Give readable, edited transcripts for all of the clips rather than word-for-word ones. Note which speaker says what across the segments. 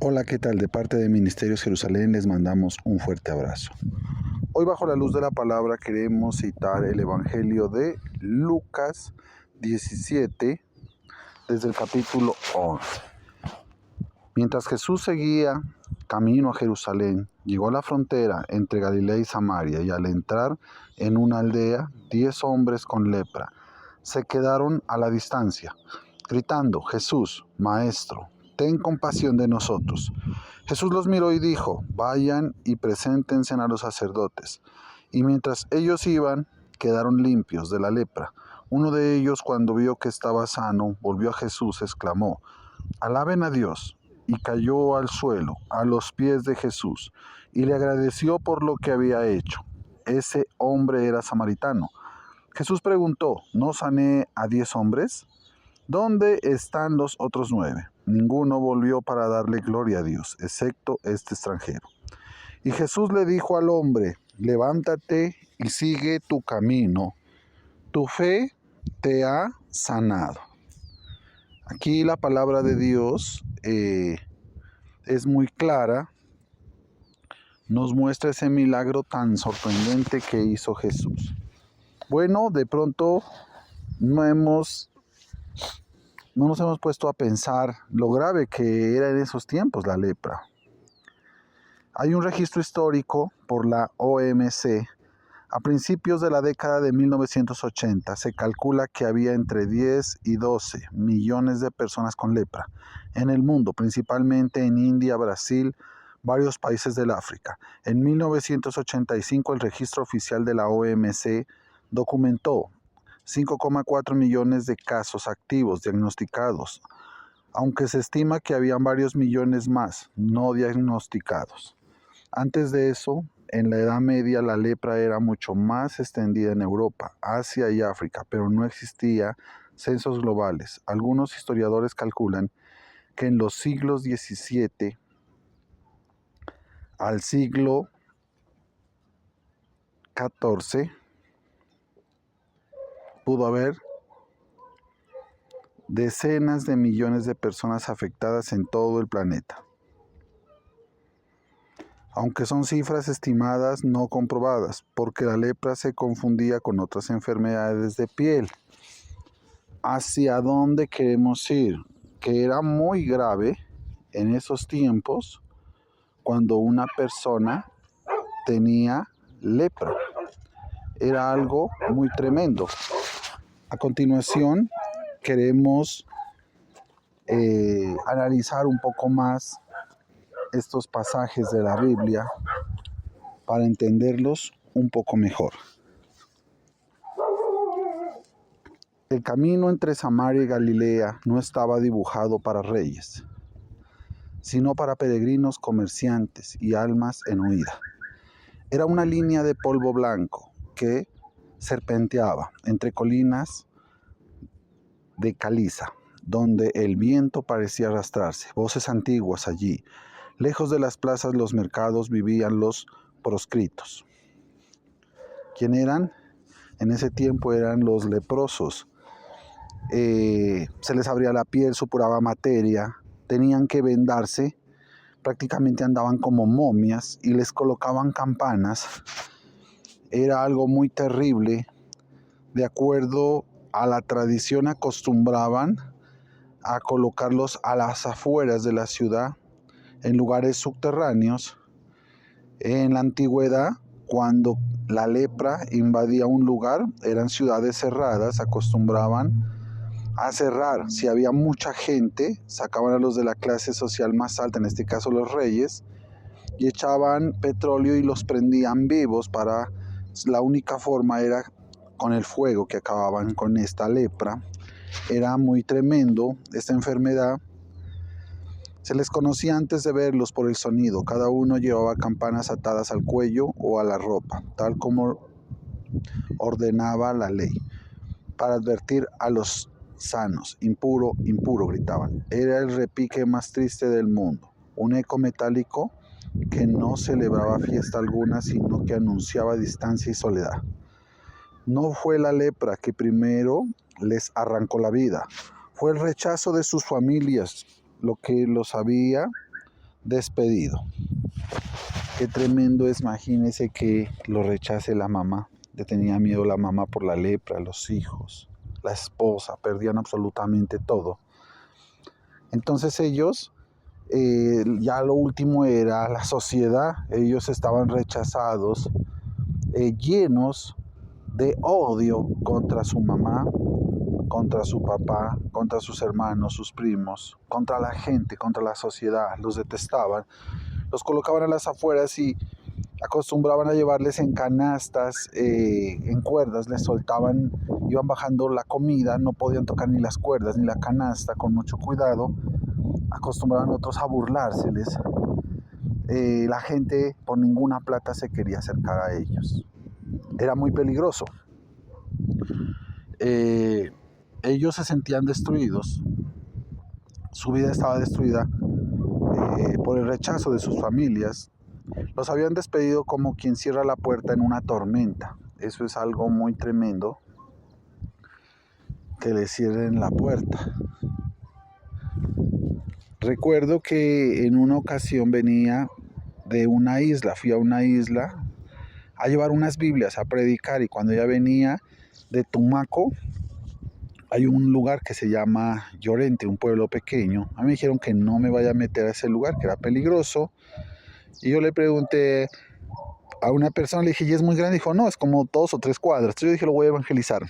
Speaker 1: Hola, ¿qué tal? De parte de Ministerios Jerusalén les mandamos un fuerte abrazo. Hoy bajo la luz de la palabra queremos citar el Evangelio de Lucas 17 desde el capítulo 11. Mientras Jesús seguía camino a Jerusalén, llegó a la frontera entre Galilea y Samaria y al entrar en una aldea, 10 hombres con lepra se quedaron a la distancia, gritando: Jesús, Maestro, ten compasión de nosotros. Jesús los miró y dijo: vayan y preséntense a los sacerdotes. Y mientras ellos iban, quedaron limpios de la lepra. Uno de ellos, cuando vio que estaba sano, volvió a Jesús, exclamó: alaben a Dios. Y cayó al suelo, a los pies de Jesús, y le agradeció por lo que había hecho. Ese hombre era samaritano. Jesús preguntó: ¿no sané a 10 hombres? ¿Dónde están los otros 9? Ninguno volvió para darle gloria a Dios, excepto este extranjero. Y Jesús le dijo al hombre: levántate y sigue tu camino. Tu fe te ha sanado. Aquí la palabra de Dios es muy clara. Nos muestra ese milagro tan sorprendente que hizo Jesús. Bueno, de pronto no nos hemos puesto a pensar lo grave que era en esos tiempos la lepra. Hay un registro histórico por la OMC. A principios de la década de 1980 se calcula que había entre 10 y 12 millones de personas con lepra en el mundo, principalmente en India, Brasil, varios países del África. En 1985 el registro oficial de la OMC documentó 5,4 millones de casos activos diagnosticados, aunque se estima que habían varios millones más no diagnosticados. Antes de eso, en la Edad Media la lepra era mucho más extendida en Europa, Asia y África, pero no existía censos globales. Algunos historiadores calculan que en los siglos XVII al siglo XIV pudo haber decenas de millones de personas afectadas en todo el planeta. Aunque son cifras estimadas no comprobadas, porque la lepra se confundía con otras enfermedades de piel. ¿Hacia dónde queremos ir? Que era muy grave en esos tiempos cuando una persona tenía lepra. Era algo muy tremendo. A continuación, queremos analizar un poco más estos pasajes de la Biblia para entenderlos un poco mejor. El camino entre Samaria y Galilea no estaba dibujado para reyes, sino para peregrinos, comerciantes y almas en huida. Era una línea de polvo blanco que serpenteaba entre colinas de caliza, donde el viento parecía arrastrarse. Voces antiguas allí. Lejos de las plazas, los mercados, vivían los proscritos. ¿Quién eran? En ese tiempo eran los leprosos. Se les abría la piel, supuraba materia, tenían que vendarse, prácticamente andaban como momias y les colocaban campanas. Era algo muy terrible. De acuerdo a la tradición, acostumbraban a colocarlos a las afueras de la ciudad, en lugares subterráneos. En la antigüedad, cuando la lepra invadía un lugar, eran ciudades cerradas, acostumbraban a cerrar. Si había mucha gente, sacaban a los de la clase social más alta, en este caso los reyes, y echaban petróleo y los prendían vivos. La única forma era con el fuego, que acababan con esta lepra. Era muy tremendo esta enfermedad. Se les conocía antes de verlos por el sonido. Cada uno llevaba campanas atadas al cuello o a la ropa, tal como ordenaba la ley, para advertir a los sanos. Impuro, impuro, gritaban. Era el repique más triste del mundo, un eco metálico que no celebraba fiesta alguna, sino que anunciaba distancia y soledad. No fue la lepra que primero les arrancó la vida, fue el rechazo de sus familias lo que los había despedido. Qué tremendo es, imagínese que lo rechace la mamá. Le tenía miedo la mamá por la lepra, los hijos, la esposa, perdían absolutamente todo. Entonces ellos, ya lo último era la sociedad, ellos estaban rechazados, llenos de odio contra su mamá, contra su papá, contra sus hermanos, sus primos, contra la gente, contra la sociedad, los detestaban, los colocaban a las afueras y acostumbraban a llevarles en canastas, en cuerdas, les soltaban, iban bajando la comida, no podían tocar ni las cuerdas ni la canasta, con mucho cuidado, acostumbraban otros a burlárseles. La gente por ninguna plata se quería acercar a ellos. Era muy peligroso. Ellos se sentían destruidos, su vida estaba destruida por el rechazo de sus familias. Los habían despedido como quien cierra la puerta en una tormenta. Eso es algo muy tremendo, que le cierren la puerta. Recuerdo que en una ocasión venía de una isla, fui a una isla a llevar unas Biblias, a predicar, y cuando ya venía de Tumaco, hay un lugar que se llama Llorente, un pueblo pequeño. A mí me dijeron que no me vaya a meter a ese lugar, que era peligroso. Y yo le pregunté a una persona, le dije, ¿y es muy grande? Dijo, no, es como 2 o 3 cuadras. Entonces yo dije, lo voy a evangelizar.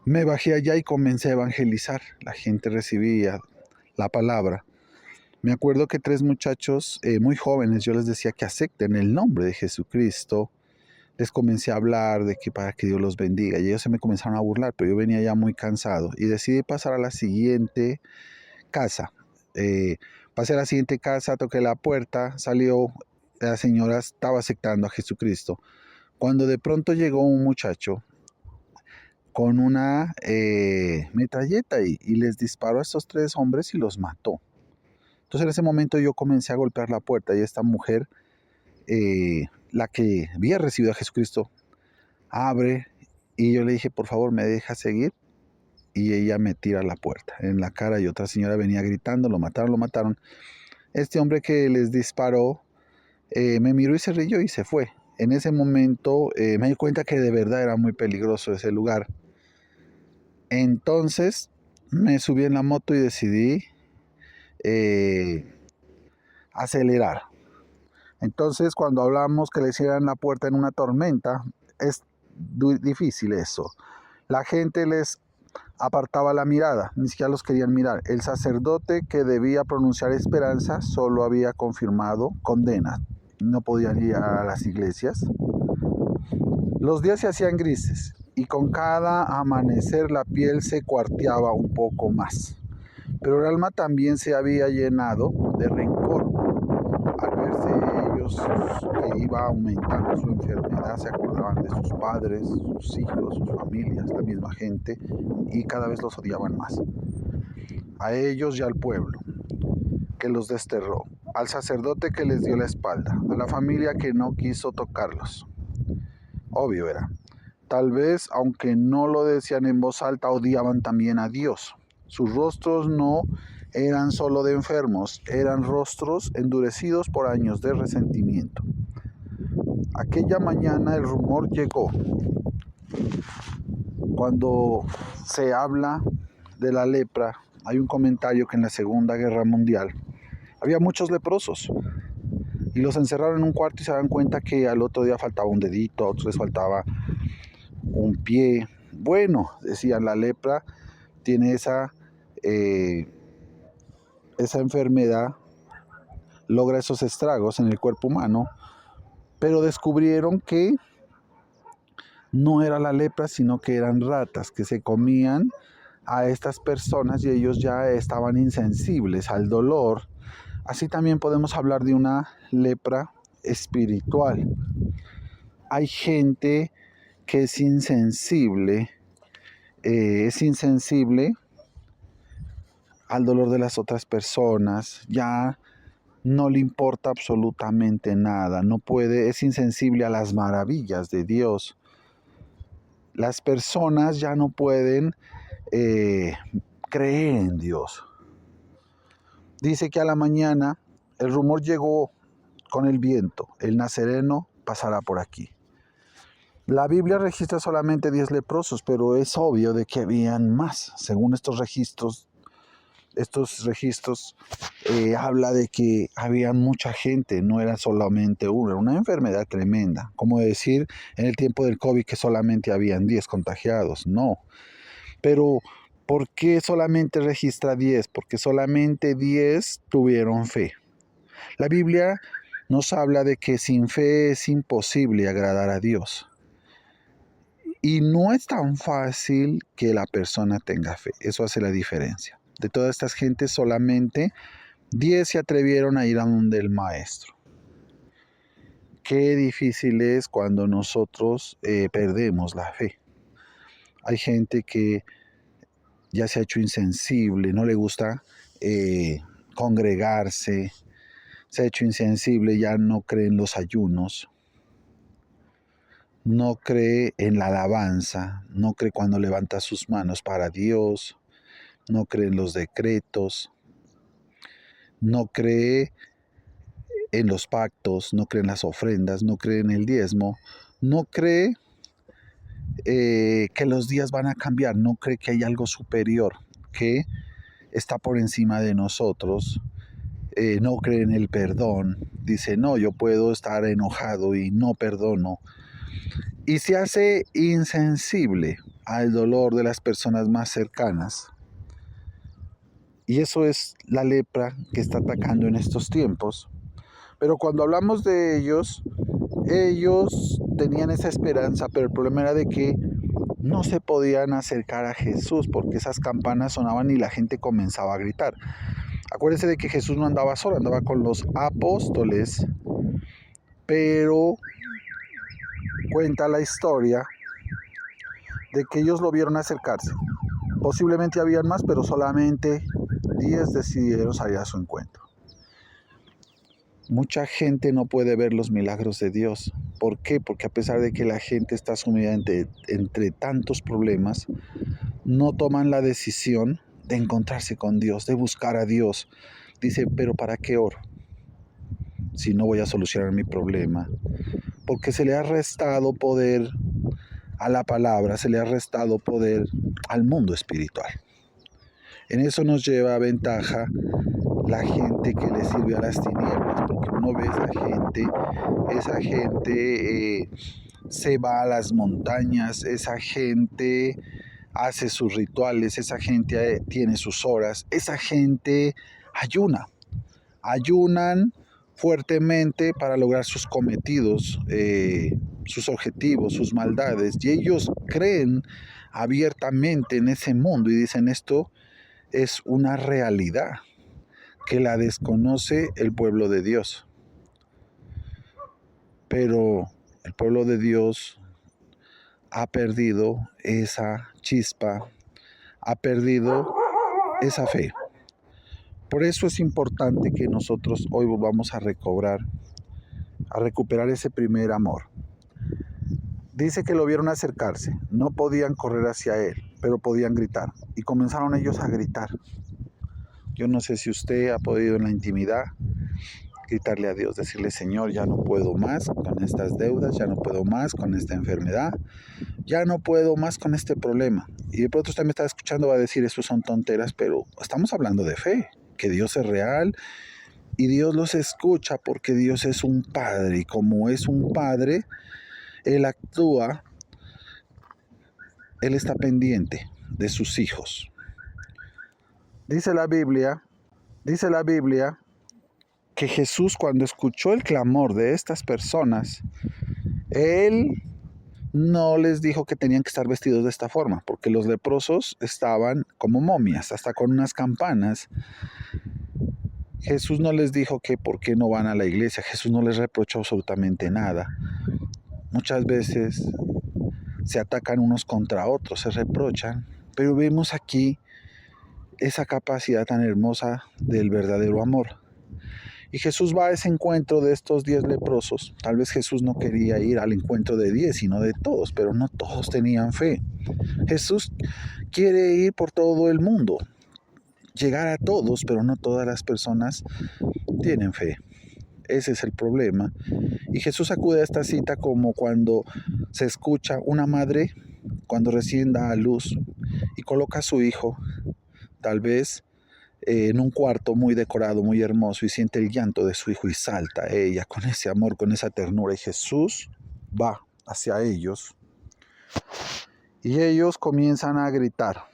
Speaker 1: Me bajé allá y comencé a evangelizar. La gente recibía la palabra. Me acuerdo que 3 muchachos muy jóvenes, yo les decía que acepten el nombre de Jesucristo. Les comencé a hablar de que para que Dios los bendiga, y ellos se me comenzaron a burlar, pero yo venía ya muy cansado y decidí pasar a la siguiente casa. Pasé a la siguiente casa, toqué la puerta, salió, la señora estaba aceptando a Jesucristo, cuando de pronto llegó un muchacho con una metralleta y les disparó a estos 3 hombres y los mató. Entonces en ese momento yo comencé a golpear la puerta y esta mujer, la que había recibido a Jesucristo, abre, y yo le dije, por favor, ¿me deja seguir? Y ella me tira la puerta en la cara, y otra señora venía gritando, lo mataron, lo mataron. Este hombre que les disparó me miró y se rió y se fue. En ese momento me di cuenta que de verdad era muy peligroso ese lugar. Entonces me subí en la moto y decidí acelerar. Entonces, cuando hablamos que le cierran la puerta en una tormenta, es difícil eso. La gente les apartaba la mirada, ni siquiera los querían mirar. El sacerdote que debía pronunciar esperanza solo había confirmado condena. No podían ir a las iglesias. Los días se hacían grises y con cada amanecer la piel se cuarteaba un poco más. Pero el alma también se había llenado de rencor. Al verse ellos que iba aumentando su enfermedad, se acordaban de sus padres, sus hijos, sus familias, la misma gente, y cada vez los odiaban más. A ellos y al pueblo que los desterró, al sacerdote que les dio la espalda, a la familia que no quiso tocarlos. Obvio era. Tal vez, aunque no lo decían en voz alta, odiaban también a Dios. Sus rostros no eran solo de enfermos, eran rostros endurecidos por años de resentimiento. Aquella mañana el rumor llegó. Cuando se habla de la lepra, hay un comentario que en la Segunda Guerra Mundial había muchos leprosos y los encerraron en un cuarto y se dan cuenta que al otro día faltaba un dedito, a otros les faltaba un pie. Bueno, decían, la lepra tiene esa enfermedad, logra esos estragos en el cuerpo humano, pero descubrieron que no era la lepra, sino que eran ratas que se comían a estas personas y ellos ya estaban insensibles al dolor. Así también podemos hablar de una lepra espiritual. Hay gente que es insensible al dolor de las otras personas, ya no le importa absolutamente nada, no puede, es insensible a las maravillas de Dios. Las personas ya no pueden creer en Dios. Dice que a la mañana el rumor llegó con el viento, el nazareno pasará por aquí. La Biblia registra solamente 10 leprosos, pero es obvio de que habían más. Según estos registros habla de que había mucha gente, no era solamente uno, era una enfermedad tremenda. Como decir en el tiempo del COVID que solamente habían 10 contagiados, no. Pero, ¿por qué solamente registra 10? Porque solamente 10 tuvieron fe. La Biblia nos habla de que sin fe es imposible agradar a Dios. Y no es tan fácil que la persona tenga fe. Eso hace la diferencia. De todas estas gentes, solamente 10 se atrevieron a ir a donde el maestro. Qué difícil es cuando nosotros perdemos la fe. Hay gente que ya se ha hecho insensible, no le gusta congregarse, se ha hecho insensible, ya no cree en los ayunos, no cree en la alabanza, no cree cuando levanta sus manos para Dios, no cree en los decretos, no cree en los pactos, no cree en las ofrendas, no cree en el diezmo, no cree que los días van a cambiar, no cree que hay algo superior que está por encima de nosotros, no cree en el perdón, dice, no, yo puedo estar enojado y no perdono, y se hace insensible al dolor de las personas más cercanas. Y eso es la lepra que está atacando en estos tiempos. Pero cuando hablamos de ellos tenían esa esperanza, pero el problema era de que no se podían acercar a Jesús porque esas campanas sonaban y la gente comenzaba a gritar. Acuérdense de que Jesús no andaba solo, andaba con los apóstoles, pero cuenta la historia de que ellos lo vieron acercarse. Posiblemente habían más, pero solamente 10 decidieron salir a su encuentro. Mucha gente no puede ver los milagros de Dios. ¿Por qué? Porque a pesar de que la gente está sumida entre tantos problemas, no toman la decisión de encontrarse con Dios, de buscar a Dios. Dice, pero ¿para qué oro? Si no voy a solucionar mi problema. Porque se le ha restado poder a la palabra, se le ha restado poder al mundo espiritual. En eso nos lleva a ventaja la gente que le sirve a las tinieblas, porque uno ve esa gente se va a las montañas, esa gente hace sus rituales, esa gente tiene sus horas, esa gente ayunan fuertemente para lograr sus cometidos, sus objetivos, sus maldades, y ellos creen abiertamente en ese mundo y dicen esto es una realidad que la desconoce el pueblo de Dios. Pero el pueblo de Dios ha perdido esa chispa, ha perdido esa fe. Por eso es importante que nosotros hoy volvamos a recuperar ese primer amor. Dice que lo vieron acercarse, no podían correr hacia él, pero podían gritar. Y comenzaron ellos a gritar. Yo no sé si usted ha podido en la intimidad gritarle a Dios, decirle, Señor, ya no puedo más con estas deudas, ya no puedo más con esta enfermedad, ya no puedo más con este problema. Y de pronto usted me está escuchando, va a decir, eso son tonteras, pero estamos hablando de fe, que Dios es real y Dios los escucha porque Dios es un padre y como es un padre, Él actúa, Él está pendiente de sus hijos. Dice la Biblia que Jesús cuando escuchó el clamor de estas personas, Él no les dijo que tenían que estar vestidos de esta forma, porque los leprosos estaban como momias, hasta con unas campanas. Jesús no les dijo que por qué no van a la iglesia, Jesús no les reprochó absolutamente nada. Muchas veces se atacan unos contra otros, se reprochan, pero vemos aquí esa capacidad tan hermosa del verdadero amor. Y Jesús va a ese encuentro de estos 10 leprosos. Tal vez Jesús no quería ir al encuentro de 10, sino de todos, pero no todos tenían fe. Jesús quiere ir por todo el mundo. llegar a todos, pero no todas las personas tienen fe. Ese es el problema. Y Jesús acude a esta cita como cuando se escucha una madre cuando recién da a luz y coloca a su hijo, tal vez en un cuarto muy decorado, muy hermoso, y siente el llanto de su hijo y salta a ella con ese amor, con esa ternura. Y Jesús va hacia ellos y ellos comienzan a gritar: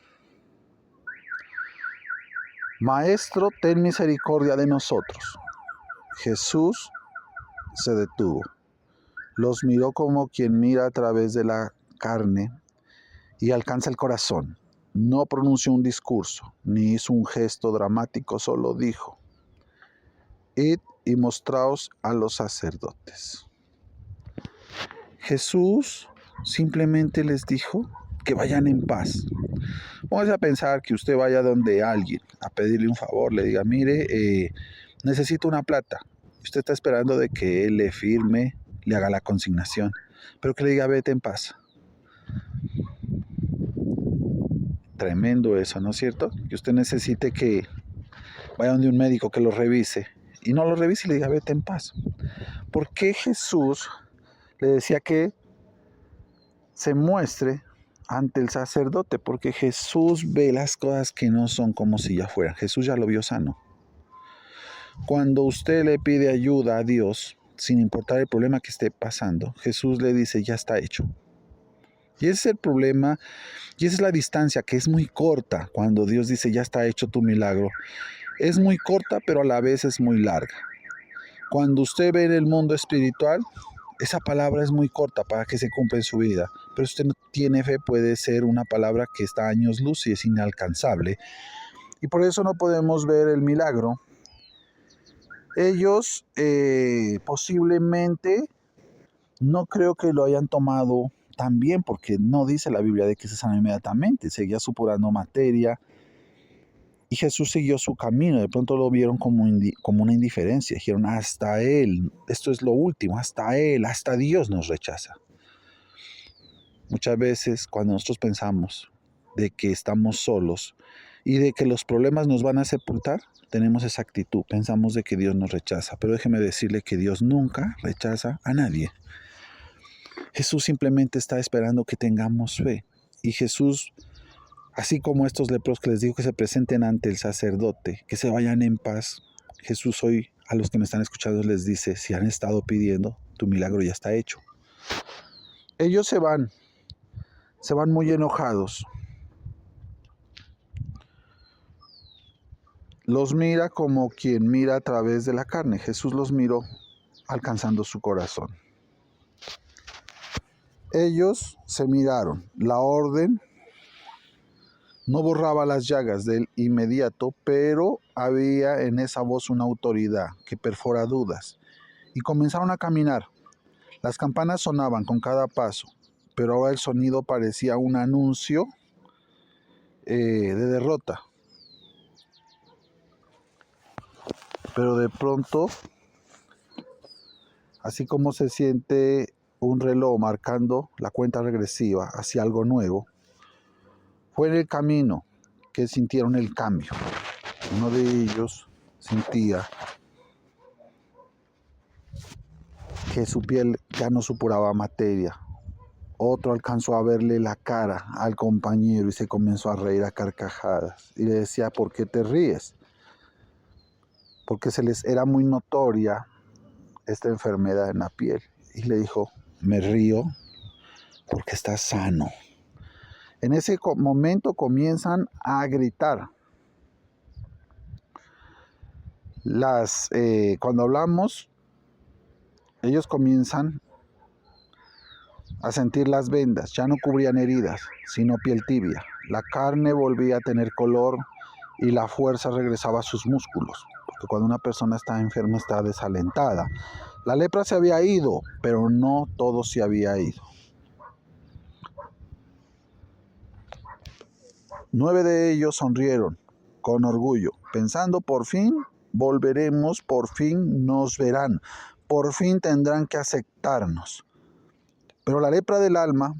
Speaker 1: Maestro, ten misericordia de nosotros. Jesús se detuvo, los miró como quien mira a través de la carne y alcanza el corazón. No pronunció un discurso, ni hizo un gesto dramático, solo dijo: Id y mostraos a los sacerdotes. Jesús simplemente les dijo que vayan en paz. Vamos a pensar que usted vaya donde alguien a pedirle un favor, le diga: mire, necesito una plata. Usted está esperando de que él le firme, le haga la consignación, pero que le diga: vete en paz. Tremendo eso, ¿no es cierto? Que usted necesite que vaya donde un médico que lo revise y no lo revise y le diga: vete en paz. ¿Por qué Jesús le decía que se muestre ante el sacerdote? Porque Jesús ve las cosas que no son como si ya fueran. Jesús ya lo vio sano. Cuando usted le pide ayuda a Dios, sin importar el problema que esté pasando, Jesús le dice: ya está hecho. Y ese es el problema, y esa es la distancia, que es muy corta cuando Dios dice: ya está hecho tu milagro. Es muy corta, pero a la vez es muy larga. Cuando usted ve en el mundo espiritual, esa palabra es muy corta para que se cumpla en su vida. Pero si usted no tiene fe, puede ser una palabra que está a años luz y es inalcanzable. Y por eso no podemos ver el milagro. Ellos posiblemente no creo que lo hayan tomado tan bien, porque no dice la Biblia de que se sanó inmediatamente, seguía supurando materia y Jesús siguió su camino. De pronto lo vieron como una indiferencia, dijeron: hasta Él, esto es lo último, hasta Él, hasta Dios nos rechaza. Muchas veces cuando nosotros pensamos de que estamos solos y de que los problemas nos van a sepultar, tenemos esa actitud, pensamos de que Dios nos rechaza, pero déjeme decirle que Dios nunca rechaza a nadie. Jesús simplemente está esperando que tengamos fe. Y Jesús, así como estos leprosos que les dijo que se presenten ante el sacerdote, que se vayan en paz, Jesús hoy a los que me están escuchando les dice: si han estado pidiendo, tu milagro ya está hecho. Ellos se van muy enojados. Los mira como quien mira a través de la carne. Jesús los miró alcanzando su corazón. Ellos se miraron. La orden no borraba las llagas del inmediato, pero había en esa voz una autoridad que perfora dudas. Y comenzaron a caminar. Las campanas sonaban con cada paso, pero ahora el sonido parecía un anuncio de derrota. Pero de pronto, así como se siente un reloj marcando la cuenta regresiva hacia algo nuevo, fue en el camino que sintieron el cambio. Uno de ellos sentía que su piel ya no supuraba materia. Otro alcanzó a verle la cara al compañero y se comenzó a reír a carcajadas. Y le decía: ¿por qué te ríes? Porque se les era muy notoria esta enfermedad en la piel. Y le dijo: me río porque estás sano. En ese momento comienzan a gritar. Cuando hablamos, ellos comienzan a sentir las vendas. Ya no cubrían heridas, sino piel tibia. La carne volvía a tener color y la fuerza regresaba a sus músculos. Porque cuando una persona está enferma, está desalentada. La lepra se había ido, pero no todo se había ido. 9 de ellos sonrieron con orgullo, pensando: por fin volveremos, por fin nos verán, por fin tendrán que aceptarnos. Pero la lepra del alma,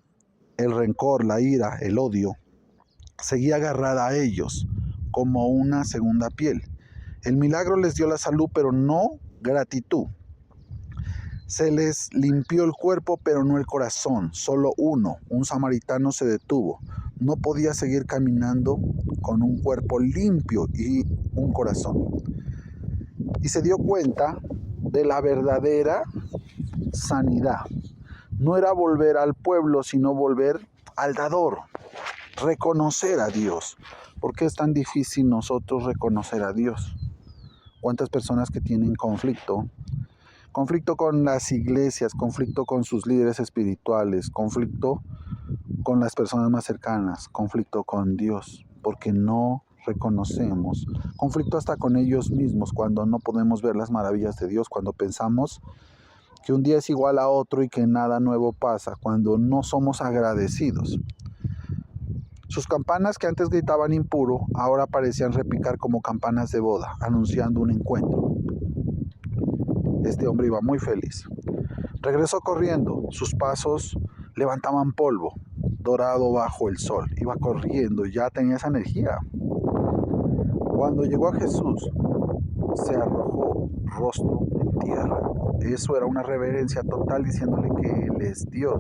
Speaker 1: el rencor, la ira, el odio, seguía agarrada a ellos como una segunda piel. El milagro les dio la salud, pero no gratitud. Se les limpió el cuerpo, pero no el corazón. Solo uno, un samaritano, se detuvo. No podía seguir caminando con un cuerpo limpio y un corazón. Y se dio cuenta de la verdadera sanidad. No era volver al pueblo, sino volver al dador. Reconocer a Dios. ¿Por qué es tan difícil nosotros reconocer a Dios? ¿Cuántas personas que tienen conflicto? Conflicto con las iglesias, conflicto con sus líderes espirituales, conflicto con las personas más cercanas, conflicto con Dios, porque no reconocemos. Conflicto hasta con ellos mismos, cuando no podemos ver las maravillas de Dios, cuando pensamos que un día es igual a otro y que nada nuevo pasa, cuando no somos agradecidos. Sus campanas, que antes gritaban impuro, ahora parecían repicar como campanas de boda, anunciando un encuentro. Este hombre iba muy feliz. Regresó corriendo. Sus pasos levantaban polvo dorado bajo el sol. Iba corriendo, ya tenía esa energía. Cuando llegó a Jesús, se arrojó rostro en tierra. Eso era una reverencia total, diciéndole que Él es Dios.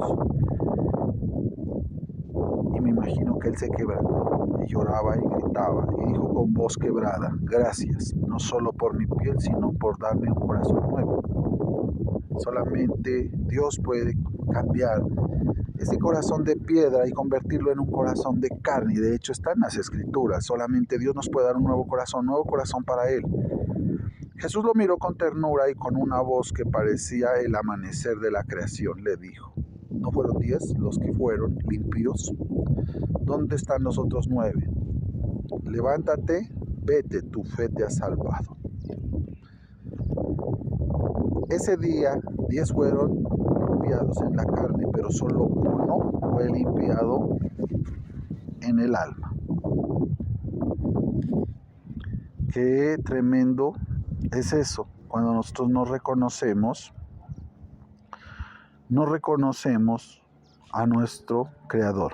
Speaker 1: Y me imagino que Él se quebrantó y lloraba y gritaba y dijo con voz quebrada: gracias, no solo por mi piel, sino por darme un corazón nuevo. Solamente Dios puede cambiar ese corazón de piedra y convertirlo en un corazón de carne. Y de hecho está en las Escrituras. Solamente Dios nos puede dar un nuevo corazón para Él. Jesús lo miró con ternura y con una voz que parecía el amanecer de la creación le dijo: ¿no fueron 10 los que fueron limpios? ¿Dónde están los otros 9? Levántate, vete, tu fe te ha salvado. Ese día 10 fueron limpiados en la carne, pero solo uno fue limpiado en el alma. Qué tremendo es eso, cuando nosotros no reconocemos a nuestro Creador.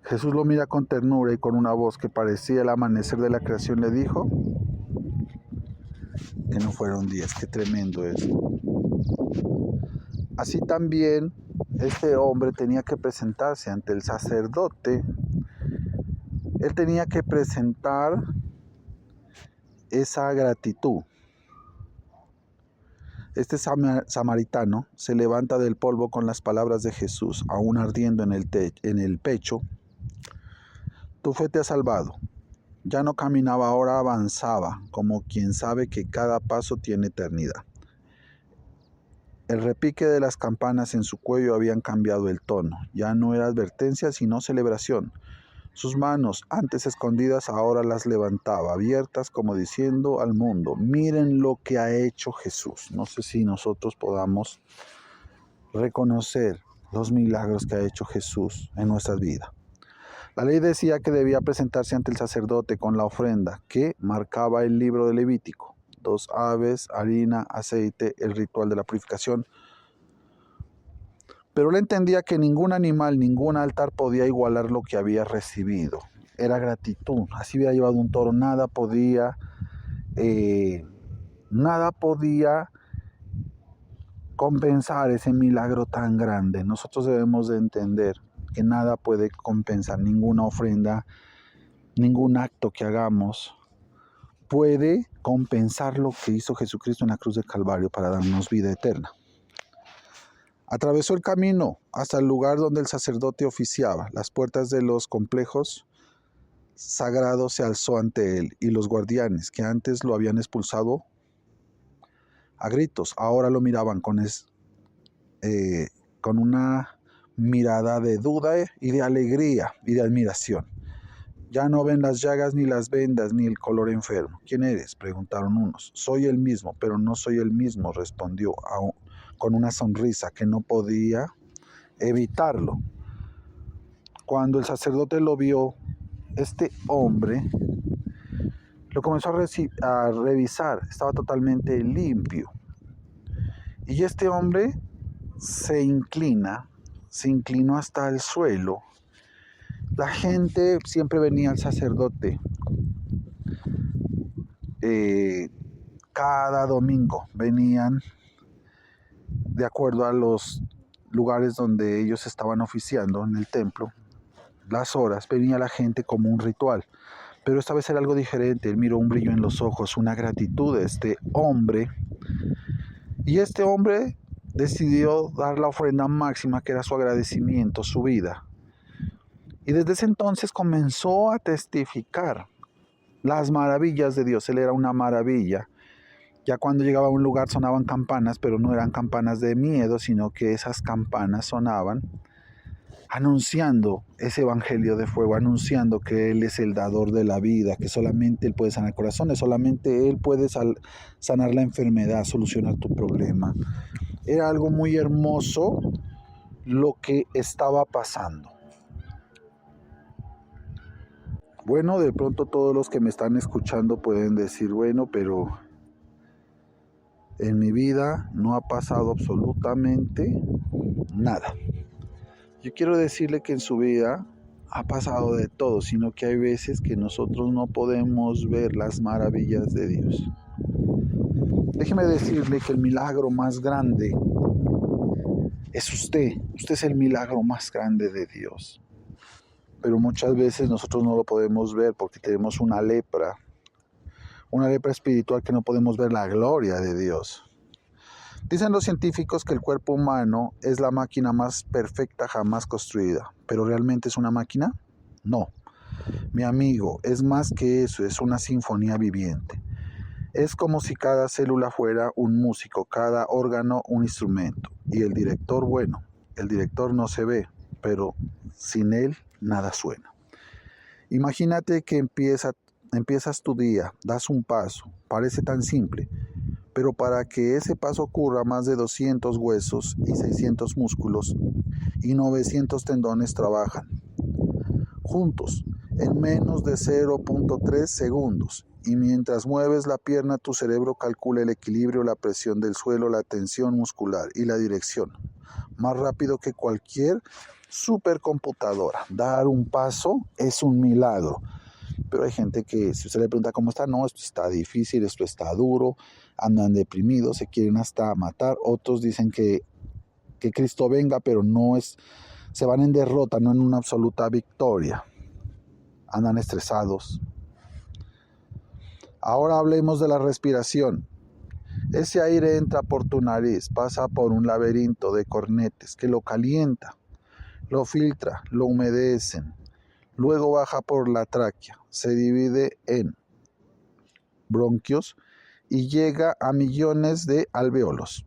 Speaker 1: Jesús lo mira con ternura y con una voz que parecía el amanecer de la creación le dijo que no fueron 10. Qué tremendo es. Así también este hombre tenía que presentarse ante el sacerdote. Él tenía que presentar esa gratitud. Este samaritano se levanta del polvo con las palabras de Jesús, aún ardiendo en el pecho. Tu fe te ha salvado. Ya no caminaba, ahora avanzaba, como quien sabe que cada paso tiene eternidad. El repique de las campanas en su cuello habían cambiado el tono. Ya no era advertencia, sino celebración. Sus manos, antes escondidas, ahora las levantaba, abiertas, como diciendo al mundo: miren lo que ha hecho Jesús. No sé si nosotros podamos reconocer los milagros que ha hecho Jesús en nuestras vidas. La ley decía que debía presentarse ante el sacerdote con la ofrenda que marcaba el libro de Levítico: 2 aves, harina, aceite, el ritual de la purificación. Pero él entendía que ningún animal, ningún altar podía igualar lo que había recibido. Era gratitud. Así hubiera llevado un toro, nada podía compensar ese milagro tan grande. Nosotros debemos de entender que nada puede compensar, ninguna ofrenda, ningún acto que hagamos puede compensar lo que hizo Jesucristo en la cruz del Calvario para darnos vida eterna. Atravesó el camino hasta el lugar donde el sacerdote oficiaba. Las puertas de los complejos sagrados se alzó ante él, y los guardianes que antes lo habían expulsado a gritos, ahora lo miraban con una mirada de duda y de alegría y de admiración. Ya no ven las llagas, ni las vendas, ni el color enfermo. ¿Quién eres?, preguntaron unos. Soy el mismo, pero no soy el mismo, respondió con una sonrisa que no podía evitarlo. Cuando el sacerdote lo vio, este hombre lo comenzó a revisar. Estaba totalmente limpio. Y este hombre se inclinó hasta el suelo La gente siempre venía al sacerdote. Cada domingo venían de acuerdo a los lugares donde ellos estaban oficiando en el templo. Las horas, venía la gente como un ritual. Pero esta vez era algo diferente. Él miró un brillo en los ojos, una gratitud de este hombre. Y este hombre decidió dar la ofrenda máxima, que era su agradecimiento, su vida. Y desde ese entonces comenzó a testificar las maravillas de Dios. Él era una maravilla. Ya cuando llegaba a un lugar sonaban campanas, pero no eran campanas de miedo, sino que esas campanas sonaban anunciando ese evangelio de fuego, anunciando que Él es el dador de la vida, que solamente Él puede sanar corazones, solamente Él puede sanar la enfermedad, solucionar tu problema. Era algo muy hermoso lo que estaba pasando. Bueno, de pronto todos los que me están escuchando pueden decir, bueno, pero en mi vida no ha pasado absolutamente nada. Yo quiero decirle que en su vida ha pasado de todo, sino que hay veces que nosotros no podemos ver las maravillas de Dios. Déjeme decirle que el milagro más grande es usted. Usted es el milagro más grande de Dios. Pero muchas veces nosotros no lo podemos ver porque tenemos una lepra espiritual, que no podemos ver la gloria de Dios. Dicen los científicos que el cuerpo humano es la máquina más perfecta jamás construida, pero ¿realmente es una máquina? No. Mi amigo, es más que eso, es una sinfonía viviente. Es como si cada célula fuera un músico, cada órgano un instrumento. Y el director, bueno, el director no se ve, pero sin él nada suena. Imagínate que empiezas tu día, das un paso, parece tan simple, pero para que ese paso ocurra, más de 200 huesos y 600 músculos y 900 tendones trabajan juntos en menos de 0.3 segundos. Y mientras mueves la pierna, tu cerebro calcula el equilibrio, la presión del suelo, la tensión muscular y la dirección. Más rápido que cualquier supercomputadora. Dar un paso es un milagro. Pero hay gente que, si usted le pregunta cómo está, no, esto está difícil, esto está duro, andan deprimidos, se quieren hasta matar. Otros dicen que Cristo venga, pero no es, se van en derrota, no en una absoluta victoria. Andan estresados. Ahora hablemos de la respiración. Ese aire entra por tu nariz, pasa por un laberinto de cornetes que lo calienta, lo filtra, lo humedecen. Luego baja por la tráquea, se divide en bronquios y llega a millones de alvéolos,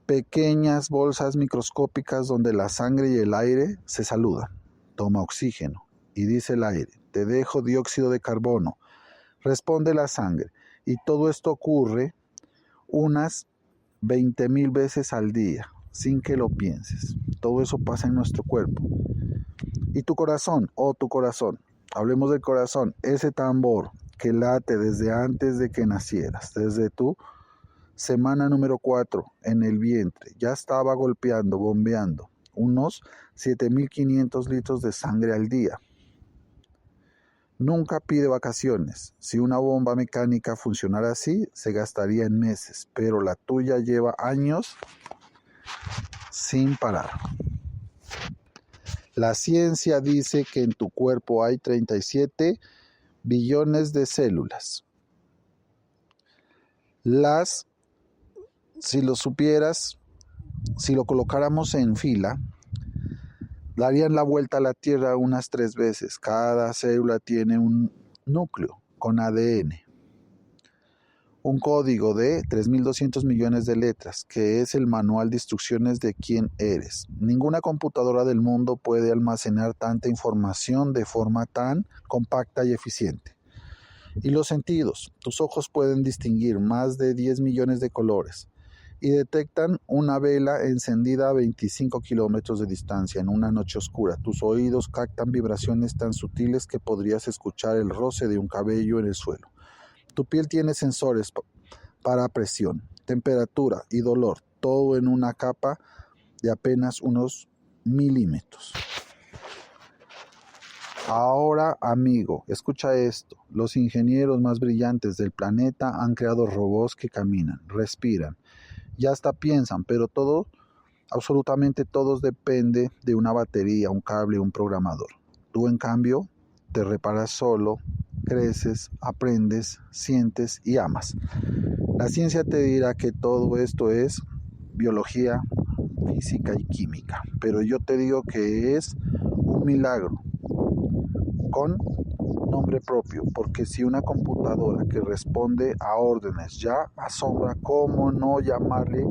Speaker 1: pequeñas bolsas microscópicas donde la sangre y el aire se saludan. Toma oxígeno y dice el aire, te dejo dióxido de carbono. Responde la sangre, y todo esto ocurre unas 20,000 veces al día, sin que lo pienses. Todo eso pasa en nuestro cuerpo. Y tu corazón, hablemos del corazón, ese tambor que late desde antes de que nacieras, desde tu semana número 4 en el vientre, ya estaba golpeando, bombeando unos 7,500 litros de sangre al día. Nunca pide vacaciones. Si una bomba mecánica funcionara así, se gastaría en meses, pero la tuya lleva años sin parar. La ciencia dice que en tu cuerpo hay 37 billones de células. Si lo supieras, si lo colocáramos en fila, darían la vuelta a la Tierra unas 3 veces. Cada célula tiene un núcleo con ADN. Un código de 3.200 millones de letras, que es el manual de instrucciones de quién eres. Ninguna computadora del mundo puede almacenar tanta información de forma tan compacta y eficiente. Y los sentidos. Tus ojos pueden distinguir más de 10 millones de colores y detectan una vela encendida a 25 kilómetros de distancia en una noche oscura. Tus oídos captan vibraciones tan sutiles que podrías escuchar el roce de un cabello en el suelo. Tu piel tiene sensores para presión, temperatura y dolor, todo en una capa de apenas unos milímetros. Ahora, amigo, escucha esto. Los ingenieros más brillantes del planeta han creado robots que caminan, respiran y hasta piensan, pero todo, absolutamente todos depende de una batería, un cable, un programador. Tú, en cambio, te reparas solo, creces, aprendes, sientes y amas. La ciencia te dirá que todo esto es biología, física y química, pero yo te digo que es un milagro con nombre propio, porque si una computadora que responde a órdenes ya asombra, ¿cómo no llamarle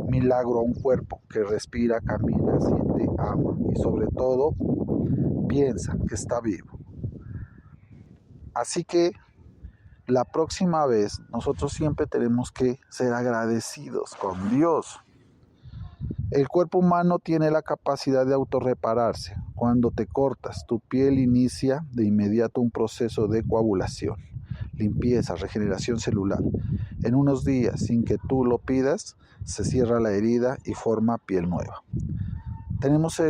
Speaker 1: milagro a un cuerpo que respira, camina, siente, ama y sobre todo piensa que está vivo? Así que la próxima vez nosotros siempre tenemos que ser agradecidos con Dios. El cuerpo humano tiene la capacidad de autorrepararse. Cuando te cortas, tu piel inicia de inmediato un proceso de coagulación, limpieza, regeneración celular. En unos días, sin que tú lo pidas, se cierra la herida y forma piel nueva. Tenemos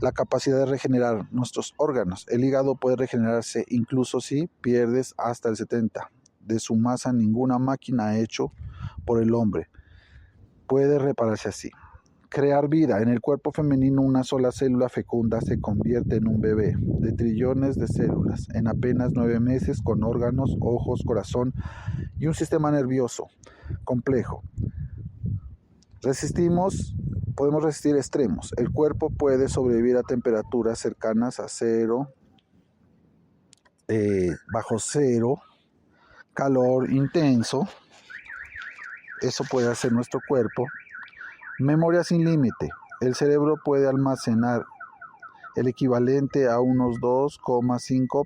Speaker 1: la capacidad de regenerar nuestros órganos. El hígado puede regenerarse incluso si pierdes hasta el 70% de su masa. Ninguna máquina hecho por el hombre puede repararse así. Crear vida. En el cuerpo femenino, una sola célula fecunda se convierte en un bebé de trillones de células en apenas 9 meses, con órganos, ojos, corazón y un sistema nervioso complejo. Podemos resistir extremos. El cuerpo puede sobrevivir a temperaturas cercanas a cero, bajo cero, calor intenso. Eso puede hacer nuestro cuerpo. Memoria sin límite. El cerebro puede almacenar el equivalente a unos 2,5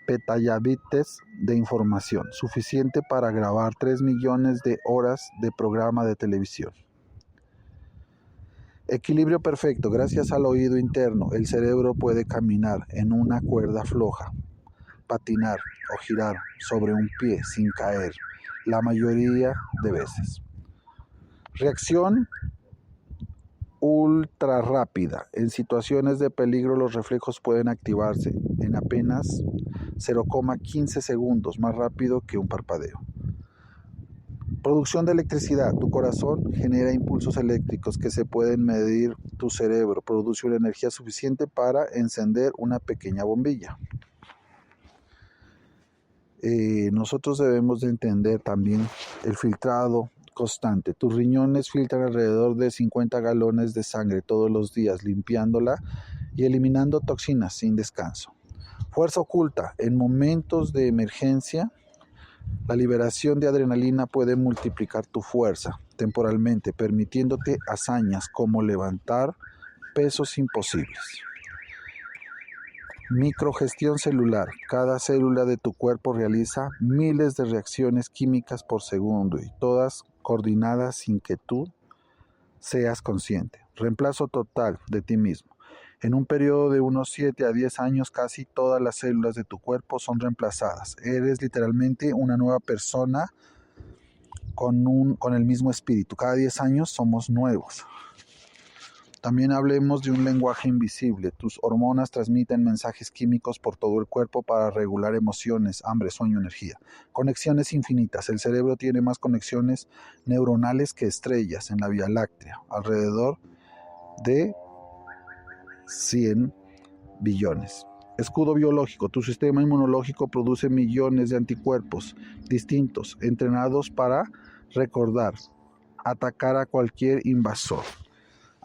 Speaker 1: petabytes de información, suficiente para grabar 3 millones de horas de programa de televisión. Equilibrio perfecto. Gracias al oído interno, el cerebro puede caminar en una cuerda floja, patinar o girar sobre un pie sin caer, la mayoría de veces. Reacción ultra rápida. En situaciones de peligro, los reflejos pueden activarse en apenas 0,15 segundos, más rápido que un parpadeo. Producción de electricidad. Tu corazón genera impulsos eléctricos que se pueden medir. Tu cerebro produce una energía suficiente para encender una pequeña bombilla. Nosotros debemos de entender también el filtrado constante. Tus riñones filtran alrededor de 50 galones de sangre todos los días, limpiándola y eliminando toxinas sin descanso. Fuerza oculta. En momentos de emergencia, la liberación de adrenalina puede multiplicar tu fuerza temporalmente, permitiéndote hazañas como levantar pesos imposibles. Microgestión celular. Cada célula de tu cuerpo realiza miles de reacciones químicas por segundo y todas coordinadas sin que tú seas consciente. Reemplazo total de ti mismo. En un periodo de unos 7 a 10 años, casi todas las células de tu cuerpo son reemplazadas. Eres literalmente una nueva persona con el mismo espíritu. Cada 10 años somos nuevos. También hablemos de un lenguaje invisible. Tus hormonas transmiten mensajes químicos por todo el cuerpo para regular emociones, hambre, sueño, energía. Conexiones infinitas. El cerebro tiene más conexiones neuronales que estrellas en la Vía Láctea, alrededor de 100 billones. Escudo biológico. Tu sistema inmunológico produce millones de anticuerpos distintos, entrenados para recordar, atacar a cualquier invasor.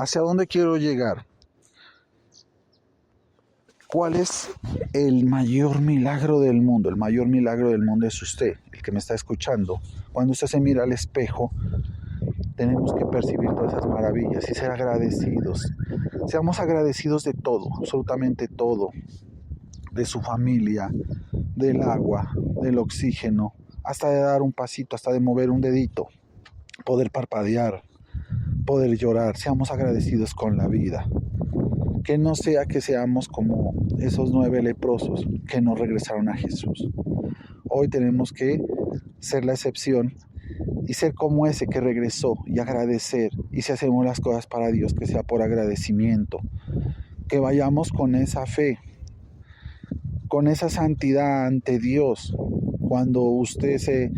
Speaker 1: ¿Hacia dónde quiero llegar? ¿Cuál es el mayor milagro del mundo? El mayor milagro del mundo es usted, el que me está escuchando. Cuando usted se mira al espejo, tenemos que percibir todas esas maravillas y ser agradecidos. Seamos agradecidos de todo, absolutamente todo. De su familia, del agua, del oxígeno, hasta de dar un pasito, hasta de mover un dedito, poder parpadear, poder llorar. Seamos agradecidos con la vida. Que no sea que seamos como esos 9 leprosos que no regresaron a Jesús. Hoy tenemos que ser la excepción y ser como ese que regresó y agradecer. Y si hacemos las cosas para Dios, que sea por agradecimiento. Que vayamos con esa fe con esa santidad ante Dios. Cuando usted se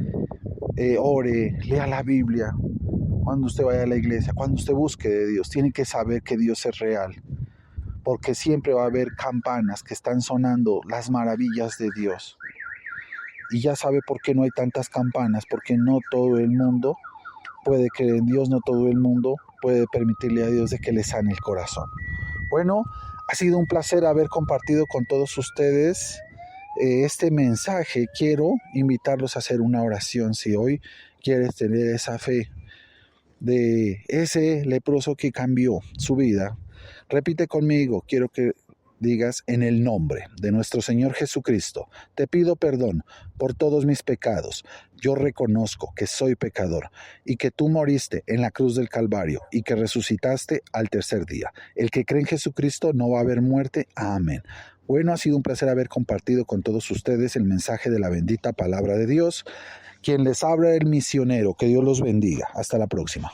Speaker 1: ore, lea la Biblia, cuando usted vaya a la iglesia, cuando usted busque de Dios, tiene que saber que Dios es real, porque siempre va a haber campanas que están sonando las maravillas de Dios. Y ya sabe por qué no hay tantas campanas, porque no todo el mundo puede creer en Dios, no todo el mundo puede permitirle a Dios de que le sane el corazón. Bueno, ha sido un placer haber compartido con todos ustedes este mensaje. Quiero invitarlos a hacer una oración si hoy quieres tener esa fe de ese leproso que cambió su vida. Repite conmigo, quiero que digas: en el nombre de nuestro Señor Jesucristo, te pido perdón por todos mis pecados. Yo reconozco que soy pecador y que tú moriste en la cruz del Calvario y que resucitaste al tercer día. El que cree en Jesucristo no va a haber muerte. Amén. Bueno, ha sido un placer haber compartido con todos ustedes el mensaje de la bendita palabra de Dios. Quien les habla, el misionero. Que Dios los bendiga. Hasta la próxima.